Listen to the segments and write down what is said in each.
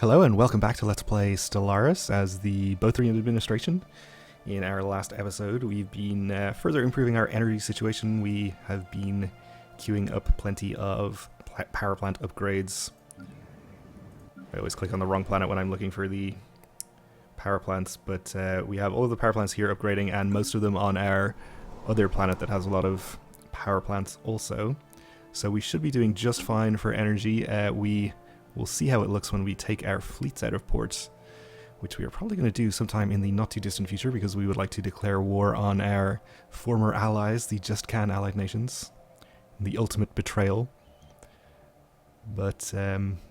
Hello and welcome back to Let's Play Stellaris as the Bothrian administration. In our last episode, we've been further improving our energy situation. We have been queuing up plenty of power plant upgrades. I always click on the wrong planet when I'm looking for the power plants, but we have all of the power plants here upgrading, and most of them on our other planet that has a lot of power plants also. So we should be doing just fine for energy. We'll see how it looks when we take our fleets out of port, which we are probably going to do sometime in the not too distant future, because we would like to declare war on our former allies, the Just Can allied nations. The ultimate betrayal. But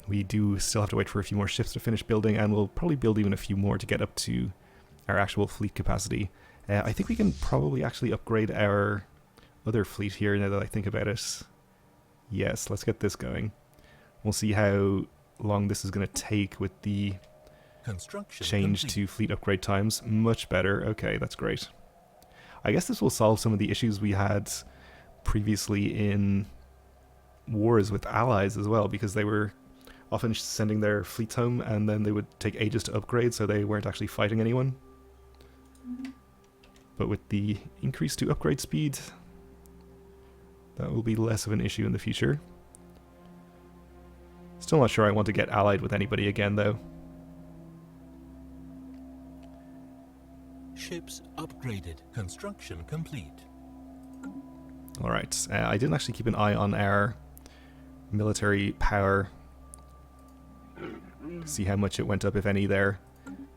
we do still have to wait for a few more ships to finish building, and we'll probably build even a few more to get up to our actual fleet capacity. I think we can probably actually upgrade our other fleet here now that I think about it. Yes, let's get this going. We'll see how long this is going to take with the change to fleet upgrade times. Much better. Okay, that's great. I guess this will solve some of the issues we had previously in wars with allies as well, because they were often sending their fleets home and then they would take ages to upgrade, so they weren't actually fighting anyone. But with the increase to upgrade speed, that will be less of an issue in the future. Still not sure I want to get allied with anybody again, though. Ships upgraded. Construction complete. Alright, I didn't actually keep an eye on our military power. See how much it went up, if any, there.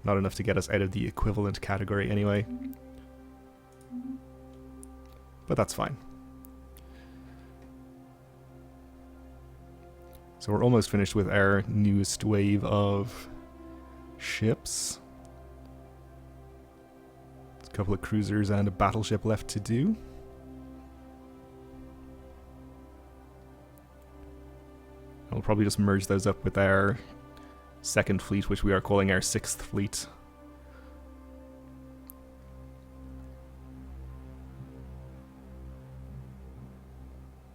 Not enough to get us out of the equivalent category anyway. But that's fine. So we're almost finished with our newest wave of ships. There's a couple of cruisers and a battleship left to do. I'll probably just merge those up with our second fleet, which we are calling our sixth fleet.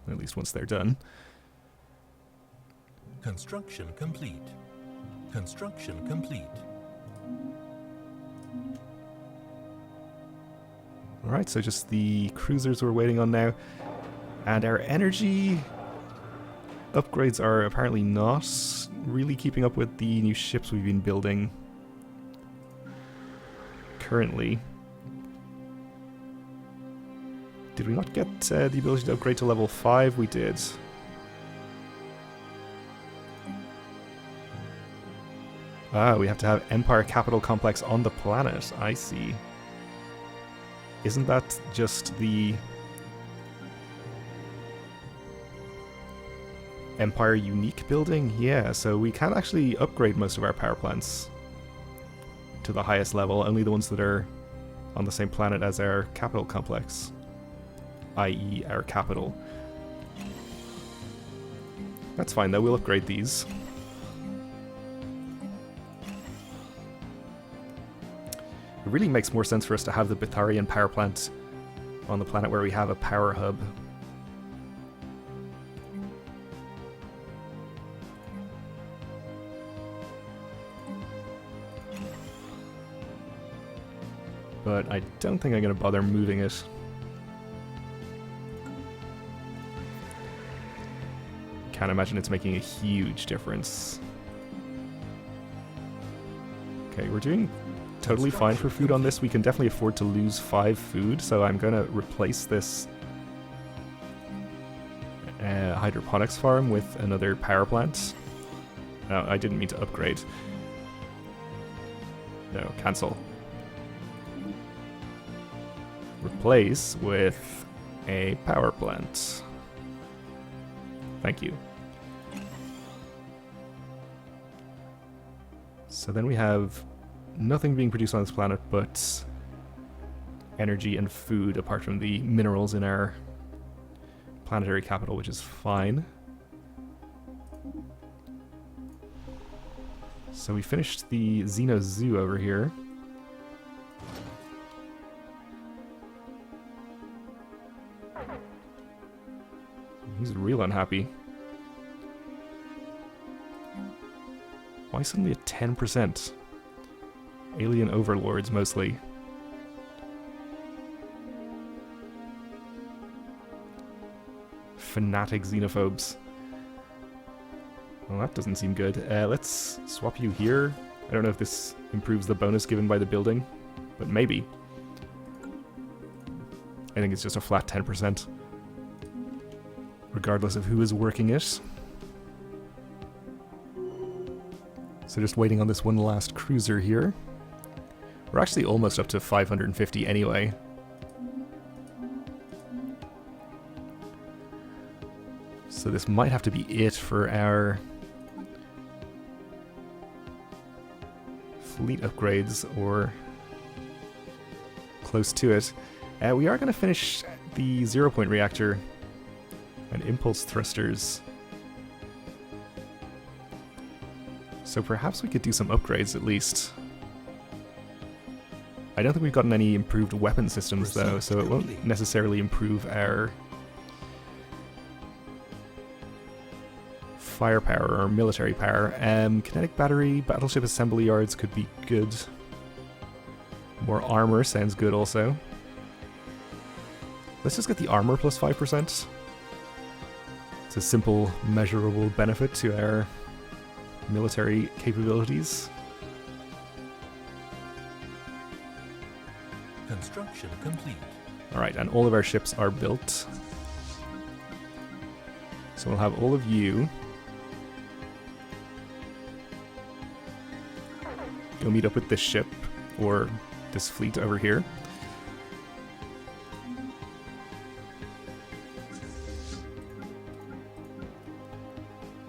At least once they're done. Construction complete. Construction complete. Alright, so just the cruisers we're waiting on now. And our energy upgrades are apparently not really keeping up with the new ships we've been building currently. Did we not get the ability to upgrade to level 5? We did. Ah, we have to have Empire Capital Complex on the planet. I see. Isn't that just the Empire Unique building? Yeah, so we can actually upgrade most of our power plants to the highest level, only the ones that are on the same planet as our capital complex, i.e. our capital. That's fine though, we'll upgrade these. It really makes more sense for us to have the Bothrian power plant on the planet where we have a power hub. But I don't think I'm going to bother moving it. Can't imagine it's making a huge difference. Okay, we're doing totally fine for food on this. We can definitely afford to lose 5 food, so I'm going to replace this hydroponics farm with another power plant. No, I didn't mean to upgrade. No, cancel. Replace with a power plant. Thank you. So then we have nothing being produced on this planet but energy and food, apart from the minerals in our planetary capital, which is fine. So we finished the Xeno Zoo over here. He's real unhappy. Why suddenly at 10%? Alien overlords, mostly. Fanatic xenophobes. Well, that doesn't seem good. Let's swap you here. I don't know if this improves the bonus given by the building, but maybe. I think it's just a flat 10%, regardless of who is working it. So just waiting on this one last cruiser here. We're actually almost up to 550 anyway. So this might have to be it for our fleet upgrades, or close to it. We are going to finish the 0-point reactor and impulse thrusters. So perhaps we could do some upgrades at least. I don't think we've gotten any improved weapon systems though, so it won't necessarily improve our firepower or military power. Kinetic battery, battleship assembly yards could be good. More armor sounds good also. Let's just get the armor plus 5%. It's a simple, measurable benefit to our military capabilities. Construction complete. Alright, and all of our ships are built. So we'll have all of you go meet up with this ship, or this fleet over here.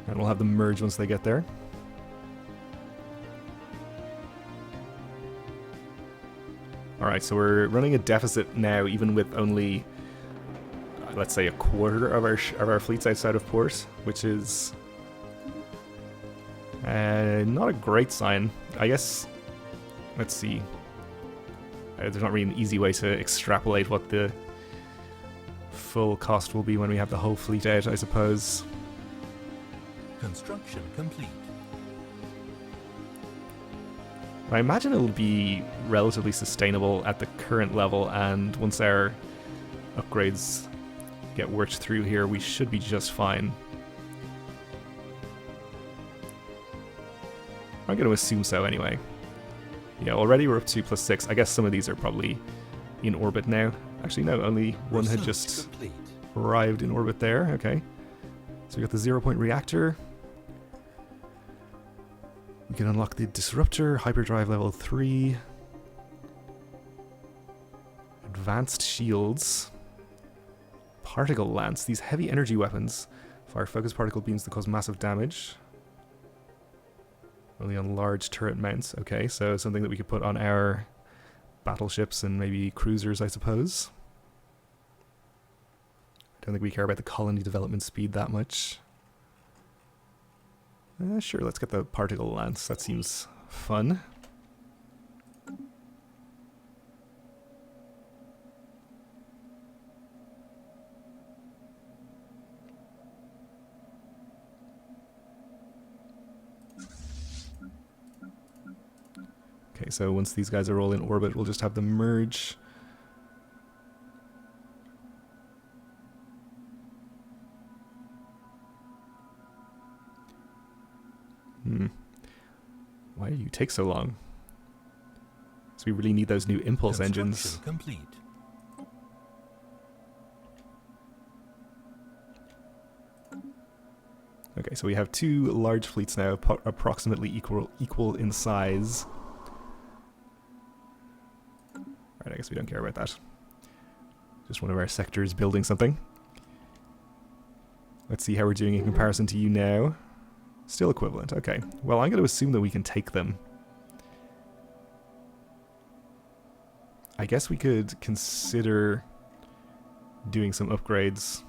And we'll have them merge once they get there. Alright, so we're running a deficit now, even with only, let's say, a quarter of our fleets outside of port, which is not a great sign. I guess, let's see. There's not really an easy way to extrapolate what the full cost will be when we have the whole fleet out, I suppose. Construction complete. I imagine it'll be relatively sustainable at the current level, and once our upgrades get worked through here, we should be just fine. I'm going to assume so anyway. Yeah, already we're up to +6. I guess some of these are probably in orbit now. Actually, no, only one had just arrived in orbit there. Okay. So we got the 0-point reactor. We can unlock the disruptor, hyperdrive level 3. Advanced shields. Particle lance. These heavy energy weapons fire focused particle beams that cause massive damage. Only on large turret mounts. Okay, so something that we could put on our battleships and maybe cruisers, I suppose. I don't think we care about the colony development speed that much. Sure, let's get the particle lance. That seems fun. Okay, so once these guys are all in orbit, we'll just have them merge. Why do you take so long? So we really need those new impulse engines. Complete. Okay, so we have two large fleets now, approximately equal in size. Alright, I guess we don't care about that. Just one of our sectors building something. Let's see how we're doing in comparison to you now. Still equivalent, okay. Well, I'm going to assume that we can take them. I guess we could consider doing some upgrades.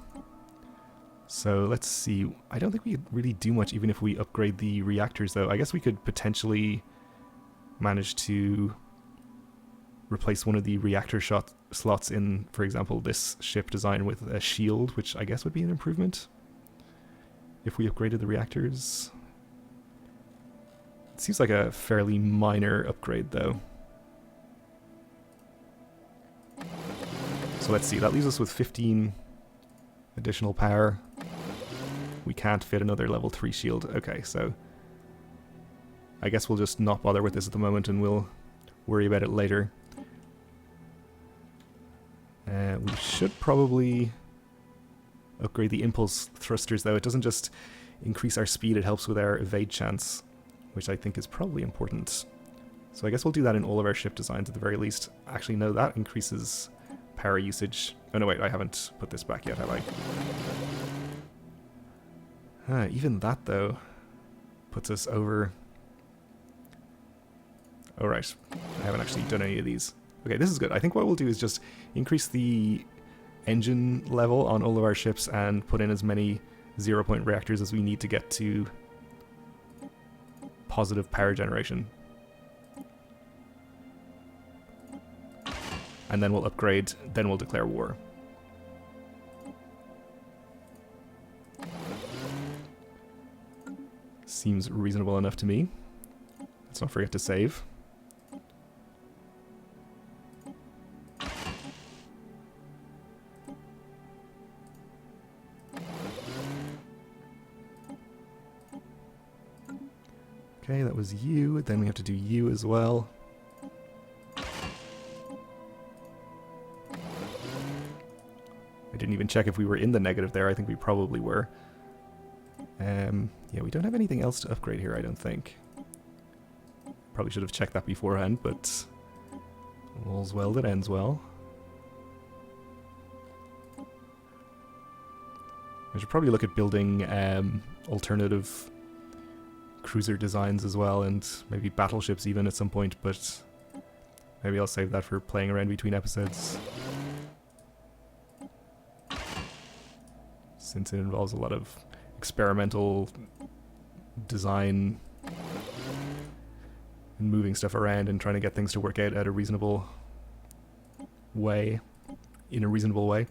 So let's see. I don't think we could really do much even if we upgrade the reactors, though. I guess we could potentially manage to replace one of the reactor slots in, for example, this ship design with a shield, which I guess would be an improvement if we upgraded the reactors. seems like a fairly minor upgrade, though. So let's see, that leaves us with 15 additional power. We can't fit another level 3 shield. Okay, so I guess we'll just not bother with this at the moment and we'll worry about it later. We should probably upgrade the impulse thrusters, though. It doesn't just increase our speed, it helps with our evade chance, which I think is probably important. So I guess we'll do that in all of our ship designs at the very least. Actually, no, that increases power usage. Oh no, wait, I haven't put this back yet, have I? Even that, though, puts us over... Alright, I haven't actually done any of these. Okay, this is good. I think what we'll do is just increase the engine level on all of our ships and put in as many 0-point reactors as we need to get to positive power generation. And then we'll upgrade, then we'll declare war. Seems reasonable enough to me. Let's not forget to save. Okay, that was you. Then we have to do you as well. I didn't even check if we were in the negative there. I think we probably were. Yeah, we don't have anything else to upgrade here, I don't think. Probably should have checked that beforehand, but all's well that ends well. I should probably look at building alternative cruiser designs as well, and maybe battleships even at some point, but maybe I'll save that for playing around between episodes, since it involves a lot of experimental design and moving stuff around and trying to get things to work out at a reasonable way, in a reasonable way.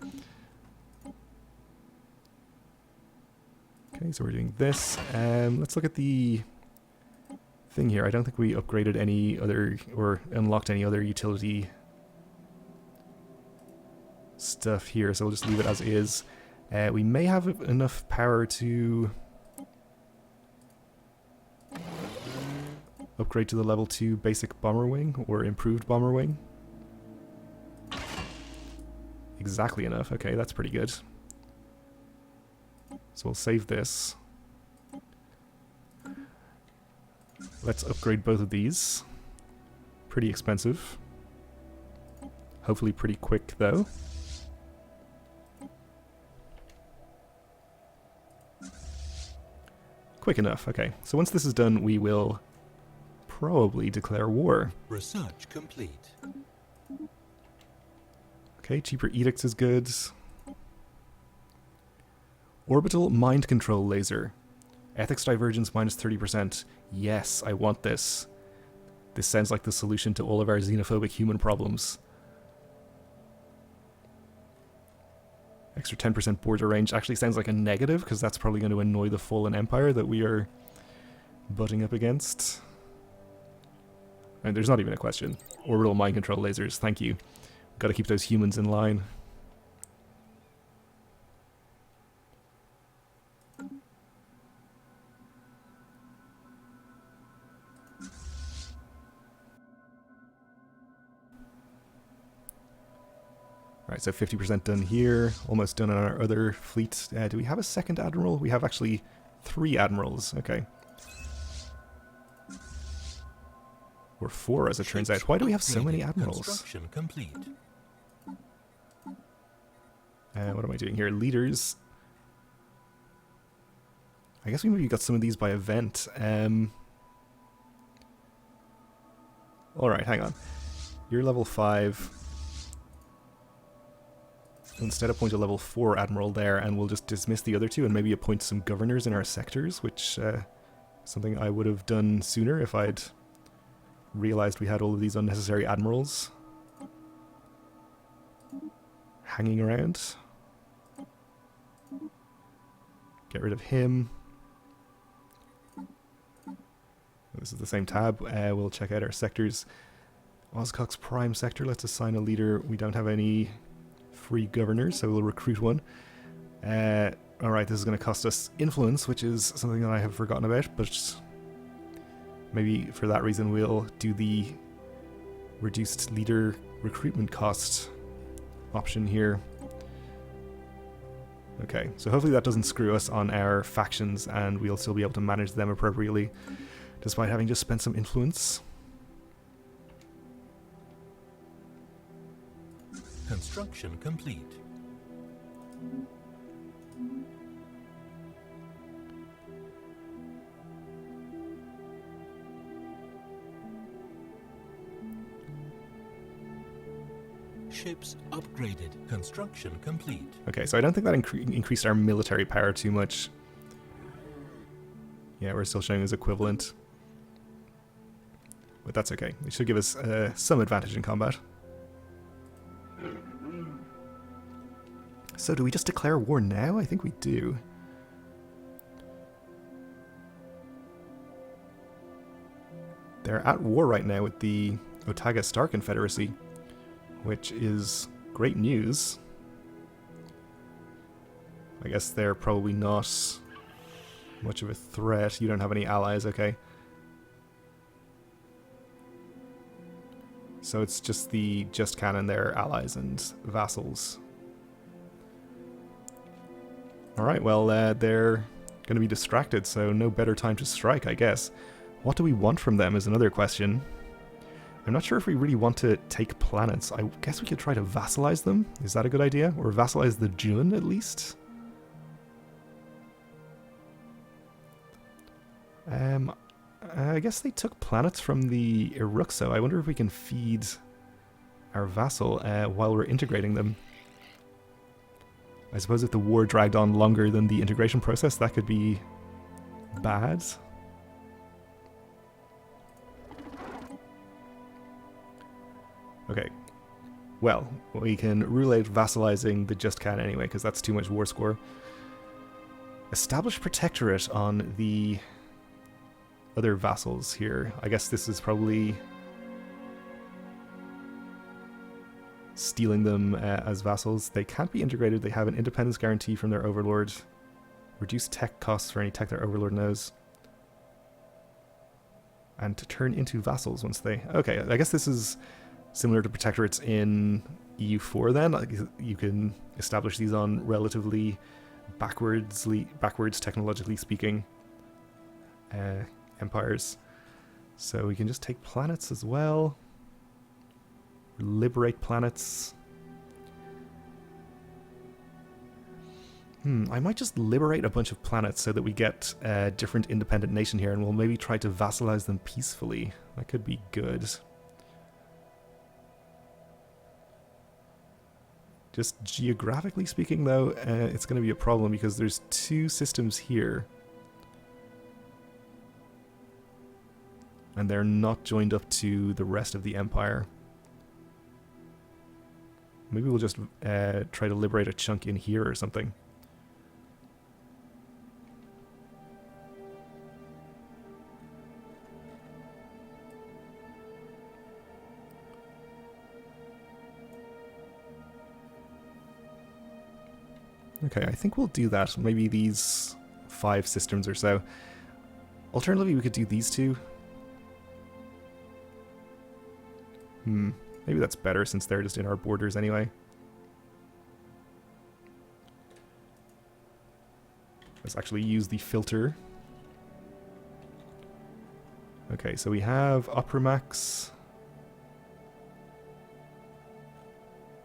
Okay, so we're doing this. Let's look at the thing here. I don't think we upgraded any other, or unlocked any other utility stuff here, so we'll just leave it as is. We may have enough power to upgrade to the level 2 basic bomber wing, or improved bomber wing. Exactly enough. Okay, that's pretty good. So we'll save this. Let's upgrade both of these. Pretty expensive. Hopefully pretty quick, though. Quick enough, okay. So once this is done, we will probably declare war. Research complete. Okay, cheaper edicts is good. Orbital mind control laser. Ethics divergence minus 30%. Yes, I want this. This sounds like the solution to all of our xenophobic human problems. Extra 10% border range actually sounds like a negative, because that's probably going to annoy the Fallen Empire that we are butting up against. And there's not even a question. Orbital mind control lasers, thank you. Gotta keep those humans in line. Alright, so 50% done here, almost done on our other fleet. Do we have a second admiral? We have actually 3 admirals, okay. Or 4 as it turns out. Why do we have so many admirals? Construction complete. What am I doing here? Leaders. I guess we maybe got some of these by event. Alright, hang on. You're level 5. Instead appoint a level 4 admiral there, and we'll just dismiss the other 2 and maybe appoint some governors in our sectors, which something I would have done sooner if I'd realized we had all of these unnecessary admirals hanging around. Get rid of him. This is the same tab. We'll check out our sectors. Oscox Prime Sector, let's assign a leader. We don't have any free governors, so we'll recruit one. Alright, this is going to cost us influence, which is something that I have forgotten about, but maybe for that reason we'll do the reduced leader recruitment cost option here. Okay, so hopefully that doesn't screw us on our factions and we'll still be able to manage them appropriately, despite having just spent some influence. Construction complete. Ships upgraded. Construction complete. Okay, so I don't think that increased our military power too much. Yeah, we're still showing as equivalent. But that's okay. It should give us some advantage in combat. So do we just declare war now? I think we do. They're at war right now with the Otaga Star Confederacy, which is great news. I guess they're probably not much of a threat. You don't have any allies, okay. So it's just the Just Cannon, their allies and vassals. Alright, well, they're going to be distracted, so no better time to strike, I guess. What do we want from them is another question. I'm not sure if we really want to take planets. I guess we could try to vassalize them. Is that a good idea? Or vassalize the Jun, at least? I guess they took planets from the Iruxo. I wonder if we can feed our vassal while we're integrating them. I suppose if the war dragged on longer than the integration process, that could be bad. Okay. Well, we can rule out vassalizing the Just Can anyway, because that's too much war score. Establish Protectorate on the other vassals here. I guess this is probably stealing them as vassals. They can't be integrated. They have an independence guarantee from their overlord. Reduce tech costs for any tech their overlord knows. And to turn into vassals once they... Okay, I guess this is similar to protectorates in EU4 then. Like, you can establish these on relatively backwards technologically speaking empires. So we can just take planets as well. Liberate planets. I might just liberate a bunch of planets so that we get a different independent nation here, and we'll maybe try to vassalize them peacefully. That could be good. Just geographically speaking, though, it's going to be a problem because there's two systems here. And they're not joined up to the rest of the empire. Maybe we'll just try to liberate a chunk in here or something. Okay, I think we'll do that. Maybe these 5 systems or so. Alternatively, we could do these 2. Maybe that's better since they're just in our borders anyway. Let's actually use the filter. Okay, so we have Opramax,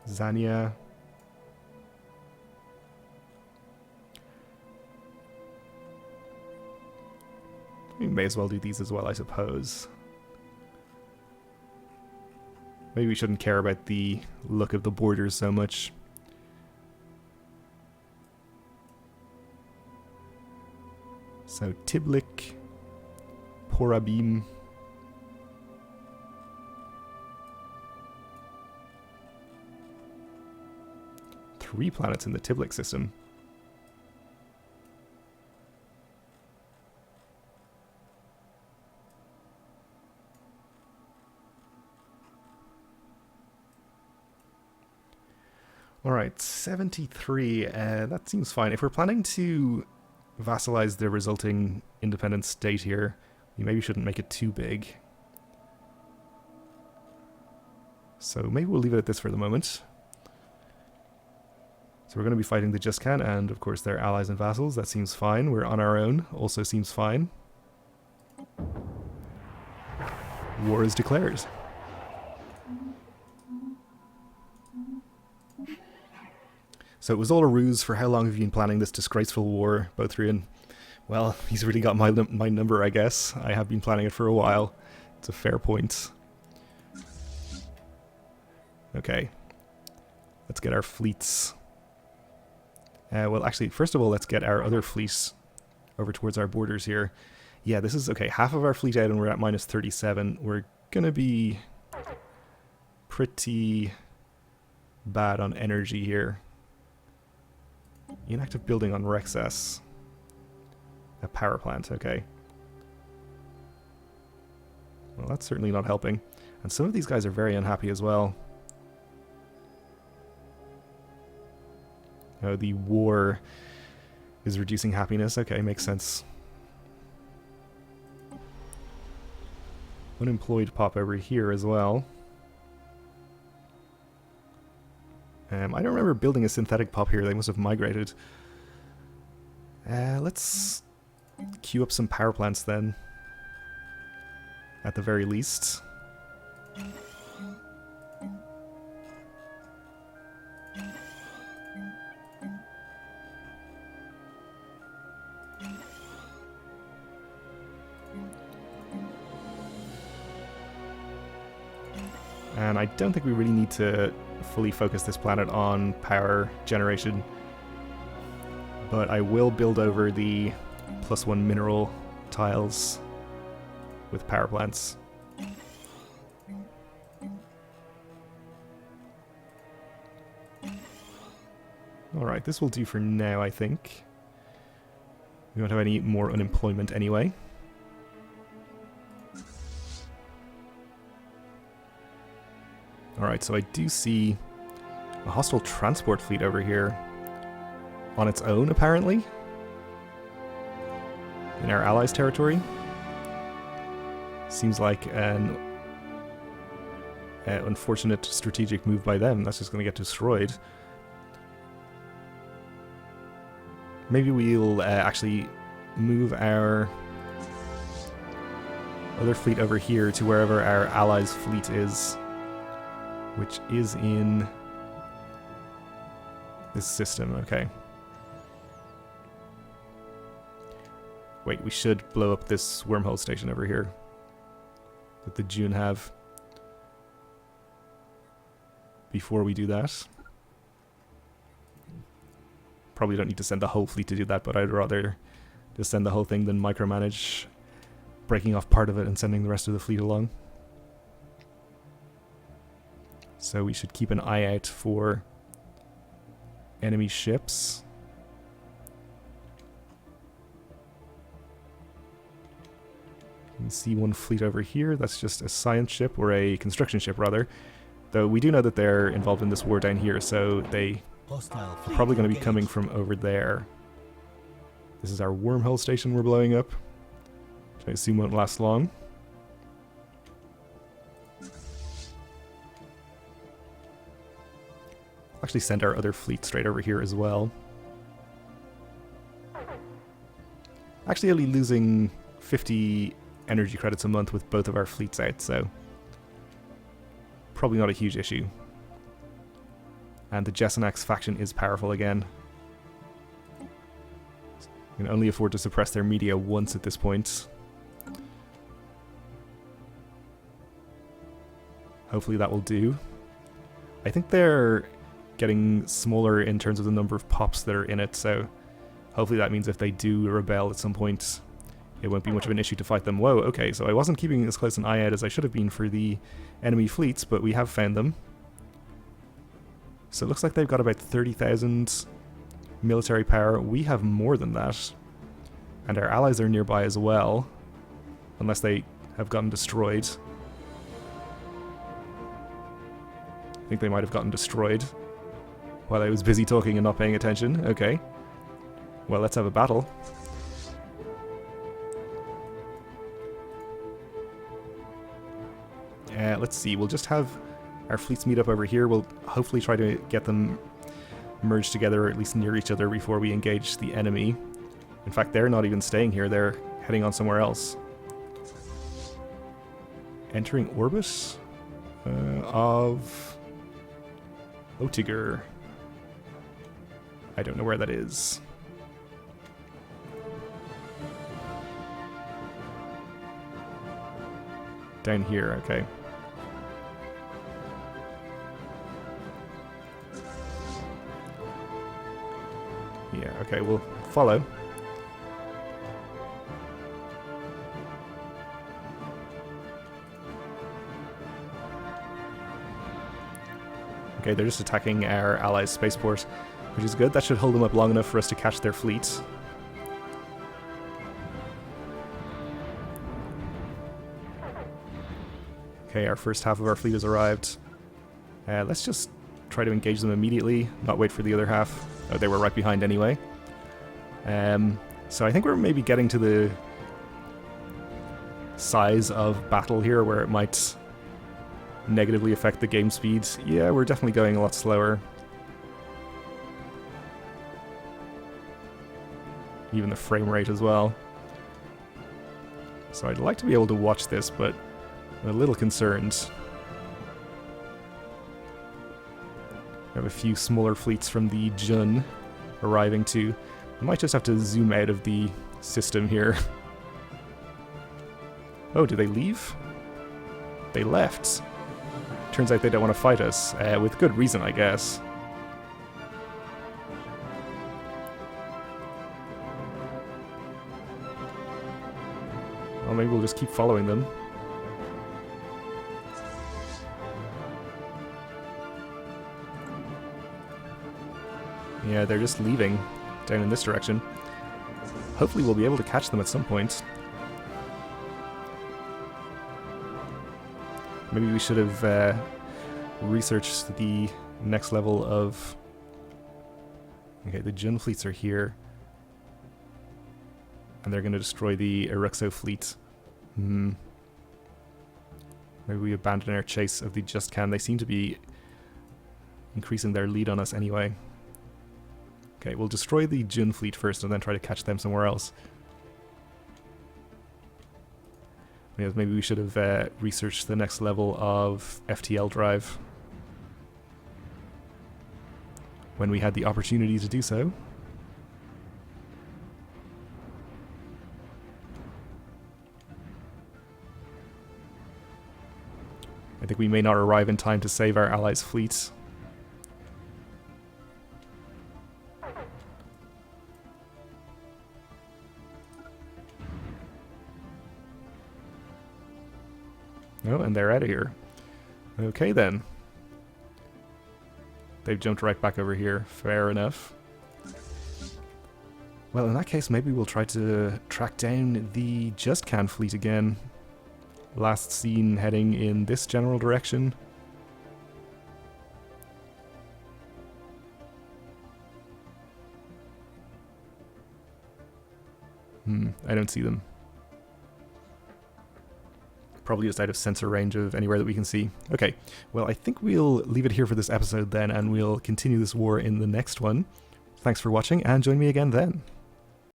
Zania. We may as well do these as well, I suppose. Maybe we shouldn't care about the look of the borders so much. So Tiblik, Porabim. Three planets in the Tiblik system. Alright, 73. That seems fine. If we're planning to vassalize the resulting independent state here, we maybe shouldn't make it too big. So maybe we'll leave it at this for the moment. So we're going to be fighting the Justcan and, of course, their allies and vassals. That seems fine. We're on our own. Also seems fine. War is declared. So it was all a ruse. For how long have you been planning this disgraceful war, Bothrian? Well, he's really got my number, I guess. I have been planning it for a while. It's a fair point. Okay. Let's get our fleets. Well, actually, first of all, let's get our other fleets over towards our borders here. Yeah, this is... Okay, half of our fleet out and we're at minus 37. We're gonna be pretty bad on energy here. Inactive building on Rexas. A power plant, okay. Well, that's certainly not helping. And some of these guys are very unhappy as well. Oh, the war is reducing happiness. Okay, makes sense. Unemployed pop over here as well. I don't remember building a synthetic pop here. They must have migrated. Let's queue up some power plants then. At the very least. And I don't think we really need to fully focus this planet on power generation. But I will build over the +1 mineral tiles with power plants. Alright, this will do for now, I think. We won't have any more unemployment anyway. Alright, so I do see a hostile transport fleet over here. On its own, apparently. In our allies' territory. Seems like an unfortunate strategic move by them. That's just going to get destroyed. Maybe we'll actually move our other fleet over here to wherever our allies' fleet is. Which is in this system, okay. Wait, we should blow up this wormhole station over here that the June have before we do that. Probably don't need to send the whole fleet to do that, but I'd rather just send the whole thing than micromanage breaking off part of it and sending the rest of the fleet along. So we should keep an eye out for enemy ships. You can see one fleet over here. That's just a science ship, or a construction ship rather. Though we do know that they're involved in this war down here, so they are probably going to be coming from over there. This is our wormhole station we're blowing up, which I assume won't last long. Actually send our other fleet straight over here as well. Actually only losing 50 energy credits a month with both of our fleets out, so probably not a huge issue. And the Jessenax faction is powerful again. We can only afford to suppress their media once at this point. Hopefully that will do. I think they're getting smaller in terms of the number of pops that are in it, so hopefully that means if they do rebel at some point, it won't be much of an issue to fight them. Whoa, okay, so I wasn't keeping as close an eye out as I should have been for the enemy fleets, but we have found them. So it looks like they've got about 30,000 military power. We have more than that. And our allies are nearby as well, unless they have gotten destroyed. I think they might have gotten destroyed. while I was busy talking and not paying attention. Okay. Well, let's have a battle. Let's see, we'll just have our fleets meet up over here. We'll hopefully try to get them merged together, or at least near each other, before we engage the enemy. In fact, they're not even staying here, they're heading on somewhere else. Entering orbit of Otiger. I don't know where that is. Down here, okay. Yeah, okay, we'll follow. Okay, they're just attacking our allies' spaceport, which is good. That should hold them up long enough for us to catch their fleet. Okay, our first half of our fleet has arrived. Let's just try to engage them immediately, not wait for the other half. Oh, they were right behind anyway. So I think we're maybe getting to the size of battle here where it might negatively affect the game speed. Yeah, we're definitely going a lot slower. Even the frame rate as well. So I'd like to be able to watch this, but I'm a little concerned. We have a few smaller fleets from the Jun arriving too. I might just have to zoom out of the system here. Oh, did they leave? They left. Turns out they don't want to fight us, with good reason, I guess. Well, maybe we'll just keep following them. Yeah, they're just leaving down in this direction. Hopefully we'll be able to catch them at some point. Maybe we should have researched the next level of... Okay, the Jun fleets are here. And they're going to destroy the Eruxo fleet. Maybe we abandon our chase of the Just Can. They seem to be increasing their lead on us anyway. Okay, we'll destroy the Jun fleet first and then try to catch them somewhere else. Yes, maybe we should have researched the next level of FTL drive when we had the opportunity to do so. I think we may not arrive in time to save our allies' fleets. Oh, and they're out of here. Okay then. They've jumped right back over here. Fair enough. Well, in that case, maybe we'll try to track down the Just Can fleet again. Last seen heading in this general direction. I don't see them. Probably just out of sensor range of anywhere that we can see. Okay, well, I think we'll leave it here for this episode then, and we'll continue this war in the next one. Thanks for watching, and join me again then.